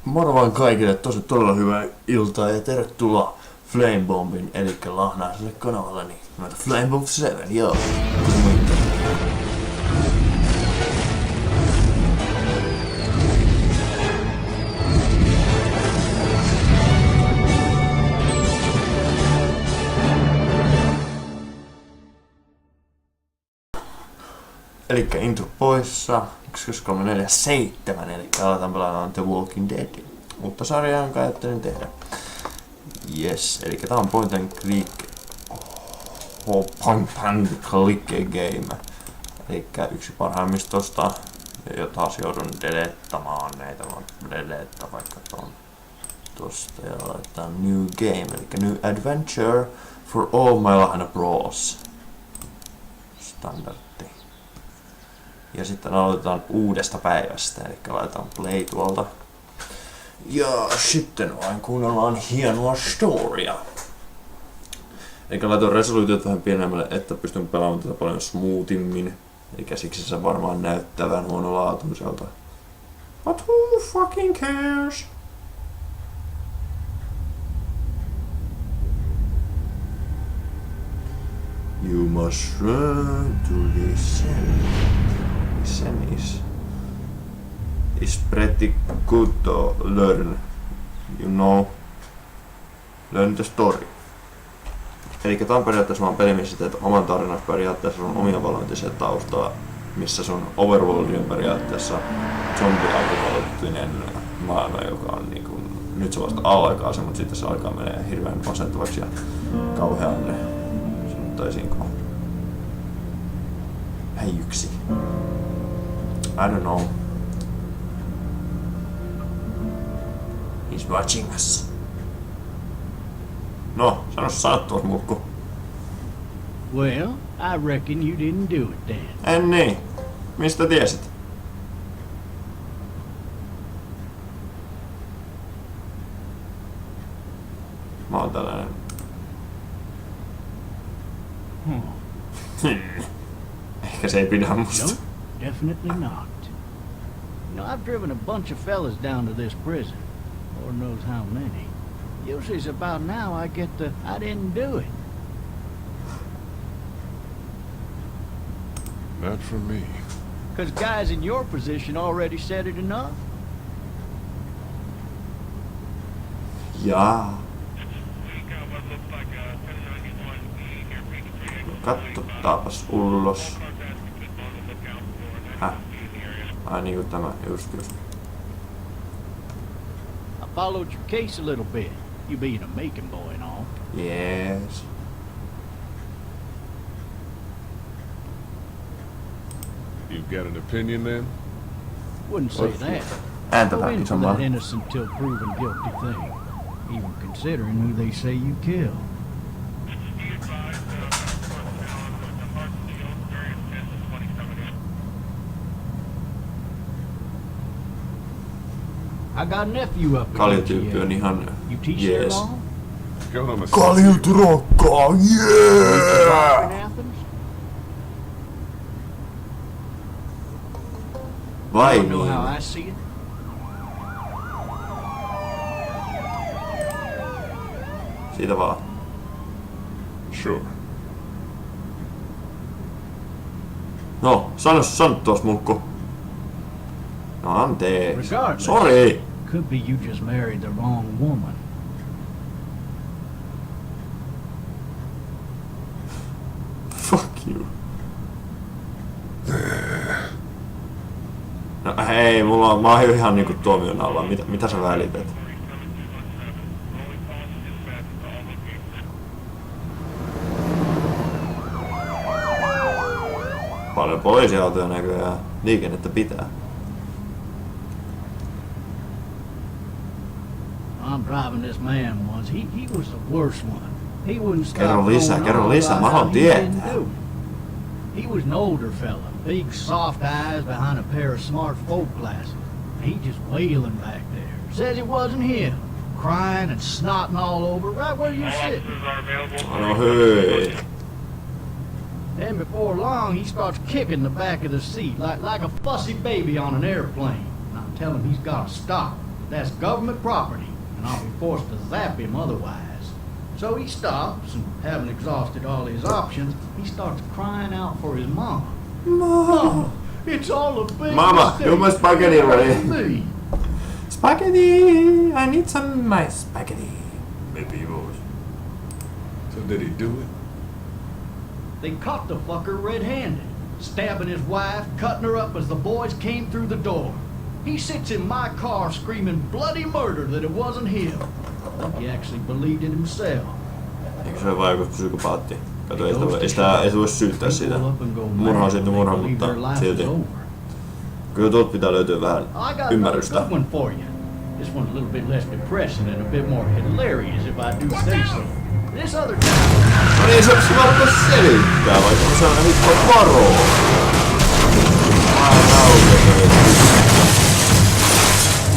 Moro vaan kaikille, todella hyvää iltaa ja tervetuloa Flamebombin eli lahnaiselle kanavalleni nimeltä Flamebomb 7, joo. Elikkä intro poissa, 1.347, eli aletaan pelaamaan The Walking Dead. Mutta sarjaa, jonka ajattelin tehdä. Yes, eli tää on point and click game. Elikkä yksi parhaimmista tosta, ja taas joudun deleettamaan näitä, vaan deleettaa vaikka tosta ja laitetaan new game, eli new adventure for all my lahna bros. Standardi. Ja sitten aloitetaan uudesta päivästä, eli laitetaan play tuolta. Ja sitten vain kuunnellaan hienoa storya. Eli laitoin resoluutiot vähän pienemmälle, että pystyn pelaamaan tätä paljon smoothimmin. Eikä siksi se varmaan näyttävän huonolaatuiselta. But who fucking cares? You must learn to listen. Listen is pretty good to learn, you know, learn the story. Eli tää on periaatteessa vaan peli, missä teet oman tarinan, periaatteessa on omia valointisia taustaa, missä sun overworld on periaatteessa zombi-apokalyptinen maailma, joka on niinku, nyt se vasta alkaa se, mutta sitten se alkaa menee hirveän masentavaksi ja kauhean sanottaisinko häijyksi. I don't know. He's watching us. No, sano tuos mulkku. Well, I reckon you didn't do it then. En niin. Mistä tiesit? Mä oon tällainen. Ehkä se ei pidä musta. Nope, definitely not. You know, I've driven a bunch of fellas down to this prison. Lord knows how many. Usually it's about now I get the I didn't do it. Not for me. 'Cause guys in your position already said it enough. Jaa. Kattotaapas ullos. Ai niinku tämä, just. I followed your case a little bit. You being a Macon boy and all. Yes. You've got an opinion then? Wouldn't say that. Ääntä Go vähän in for isommaa. that innocent till proven guilty thing. Even considering who they say you killed. I got a nephew up Kaljutyyppi on ihan You teach jees. there long? Going on my Kaljut rokkaa, yeah! In Athens? Vai You know how niin? I see it? Siitä vaan. Sure. No, sano tuos mulkku. No anteeksi. Regardless. Sori. Could be you just married the wrong woman. Fuck you. No hei, mä oon jo ihan niinku tuomion alla. Mitä sä välität? Paljon poliisiautoja näköjään. Liikennettä pitää. I'm driving this man once. He was the worst one. He wouldn't stop Kerro lisää, going kerro on lisää. about Mä haluan how he didn't tietää. do it. He was an older fella, big soft eyes behind a pair of smart folk glasses. He just wailing back there. Says it wasn't him. Crying and snotting all over right where you sit. No hei. Then before long, he starts kicking the back of the seat like a fussy baby on an airplane. And I tell him he's got to stop. That's government property, and I'll be forced to zap him otherwise. So he stops, and having exhausted all his options, he starts crying out for his mom. Mama, it's all a big Mama, mistake. you must spaghetti already. Me. Spaghetti! I need some my spaghetti. Maybe yours. So did he do it? They caught the fucker red-handed, stabbing his wife, cutting her up as the boys came through the door. He sits in my car screaming bloody murder that it wasn't him. I think he actually believed it himself. Eikö se ole vaikus psykopaatti? Kato, ei sitä voi syyttää siitä. Murha on siitä murha, mutta silti. Kyllä tuolta pitää löytyä vähän ymmärrystä. Good one for you. This one's a little bit less depressing and a bit more hilarious if I do say so. This other time... No niin, se olisi varmaan selittää, vaikka on sellainen hitto varo.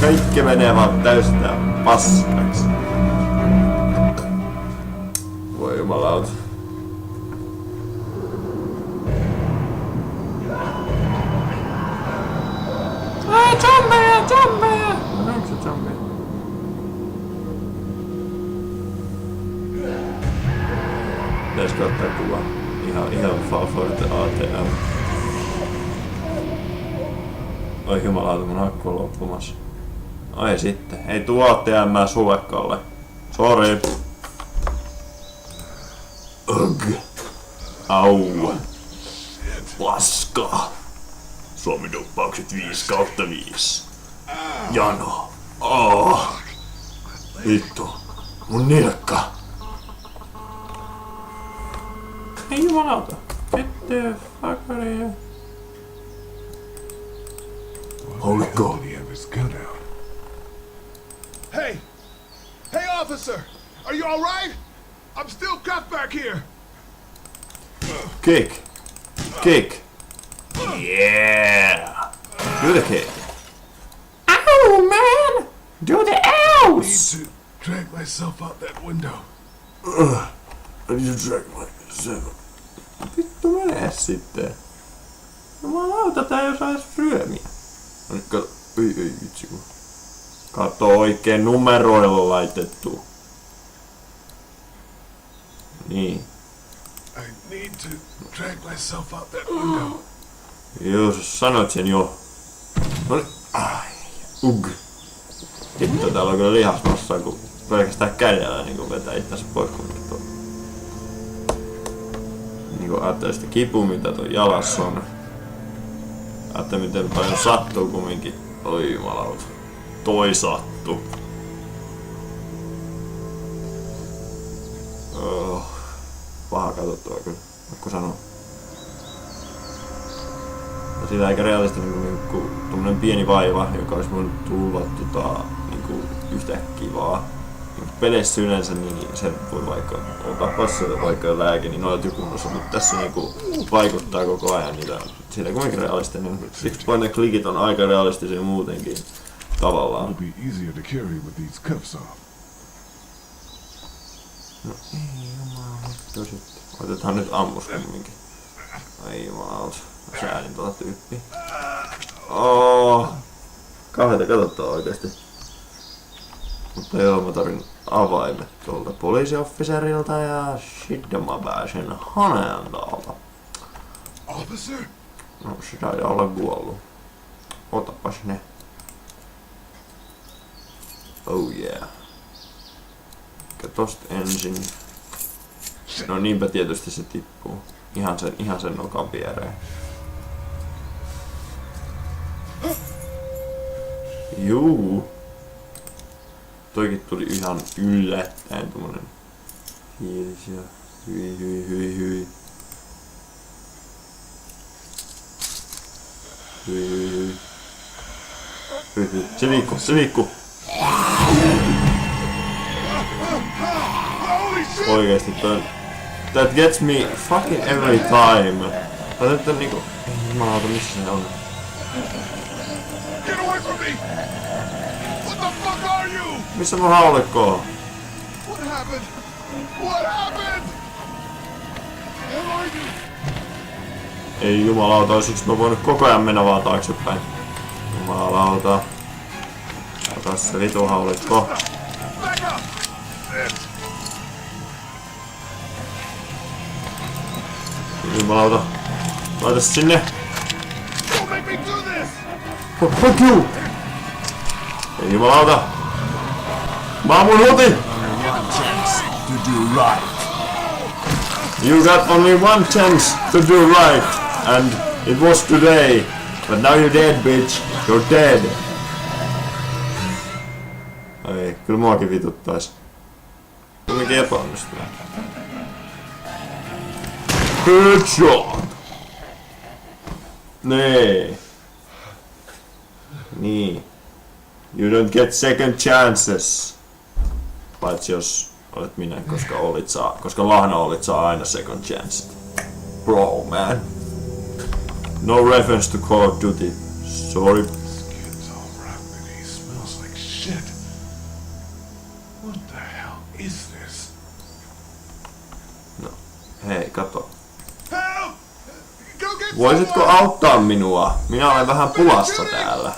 Kaikki menee vaan täystään paskaksi. Voi jumalauta. Ai, zombeja, zombeja! No, onko se zombeja? Pitäisikö ottaa kuva? Ihan Falforte ATM. Oi jumalauta, mun akku on loppumassa. Ai sitten, ei tuo ATM Suvekalle. Sori. Ugh. Au. Paskaa. Suomi-duppaukset 5/5. Jano. Oh. Vittu. Mun nilkka. Ei jumalauta. Get the fuck out of here. Holy God. Did he have his gun out? Hey! Hey, officer! Are you alright? I'm still cuffed back here! Kick. Kick. Yeah. Do the kick. Ow, man! Do the I ows! need to drag myself out that window. I need to drag myself. Vittu menee sitten. Jumalauta, tää ei osaa edes ryömiä. No nyt kato. Ei vitsi kun. Kato oikein numeroilla laitettu. Niin. I need to drag myself out that window. Joo, sä sanoit sen jo. Noniin. Ai. Ugh. Hitto, täällä on kyllä lihasmassa, kun pelkästään kädellä niin vetää itsensä pois kumminkin. Niin ajattelee sitä kipua, mitä toi jalassa on. Ajattelee, miten paljon sattuu kumminkin. Oi jumalauta. Toi sattu. Oh. Paha katsottavaa kyllä. Pakko sanoa. Ja sillä aika realistinen niinku tommonen pieni vaiva, joka olisi voinut tulla niinku yhtäkkiä vaan. Peleissä yleensä niin se voi vaikka ottaa vaikka lääke, niin noilla kunnossa, mutta tässä niinku vaikuttaa koko ajan niitä. Siinä on kuitenkin realistinen. Siksi point and clickit on aika realistisia muutenkin tavallaan. It'll be easier to carry with these cuffs off. No ei jumalauta sitten. Otetaan nyt ammus kumminkin. Ai jumalauta. Säädin tuota tyyppiä. Kauheeta katsottavaa oikeesti. Mutta joo, mä tarvin avaimet tuolta poliisiofficerilta ja sitten mä pääsen haneen täältä. Officer? No se taitaa olla kuollut. Otapas ne. Oh yeah. Tosta ensin. No niinpä tietysti se tippuu. Ihan sen nokan viereen. Juu. Toikin tuli ihan yllättäen tommonen fiilis ja hyi. Se liikkuu. Oikeesti toi. That gets me fucking every time. Tää nyt on niinku... Ei jumalauta, missä se on? Get away from me! What the fuck are you? Missä mun haulikko on? What happened? What happened? Where are you? Ei jumalauta, olisiks mä voinut koko ajan mennä vaan taaksepäin? Jumalauta. Otas se vitu haulikko. Back up! Jumalauta. Laita se sinne. Don't make me do this! Fuck you! Ei jumalauta. Mä ammun hoti! You got only one chance to do right, and it was today. But now you're dead, bitch. You're dead. Ei, kyllä muakin vituttais. Kumminkin epäonnistuu. Headshot! Nee. Niin. You don't get second chances. Paitsi jos olet minä, koska lahna olit saa aina second chance. Bro, man. No reference to Call of Duty. Sorry. This kid's all rotten and he smells like shit. What the hell is this? No, hei, kato. Help! Go get Voisitko someone! auttaa minua? Minä olen vähän pulassa täällä.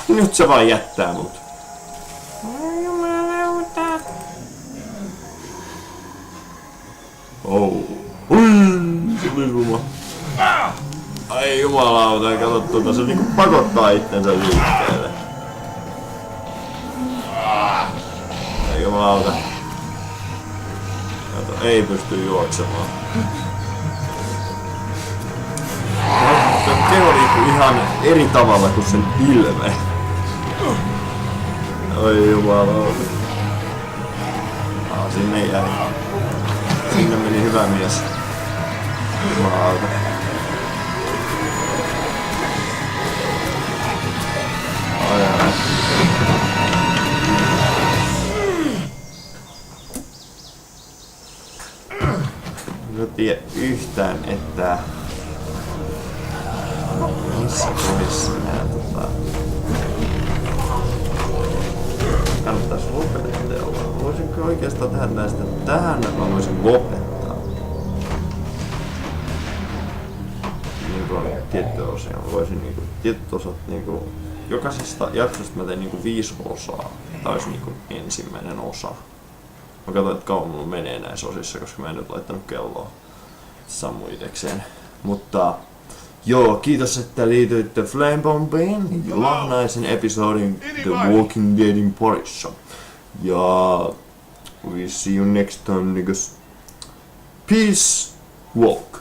Nyt se vaan jättää mut. Oh. Se oli ruma. Ai jumalauta, kato tuota, se niinku pakottaa itsensä liikkeelle. Ai jumalauta. Kato, ei pysty juoksemaan. Se keho liikkuu ihan eri tavalla kuin sen ilme. Ai jumalauta. Sinne jäi. Sinne meni hyvä mies. Jumalauta. Ai ai. En tiedä yhtään, että missä kohdissa nää kannattais lopetella. Voisinko oikeastaan tehdä näistä tähän, että mä voisin lopettaa? Niinku tiettyjä osia. Mä voisin niinku tietyt osat niinku jokaisesta jaksosta mä tein niinku 5 osaa. Tää olisi niinku ensimmäinen osa. Mä katsoin, että kauan mulla menee näissä osissa, koska mä en nyt laittanut kelloa sammuitekseen. Mutta joo, kiitos, että liityitte Flamebombiin lahnaisen episodin The Walking Deadin parissa. Ja we see you next time, niggas. Peace, walk.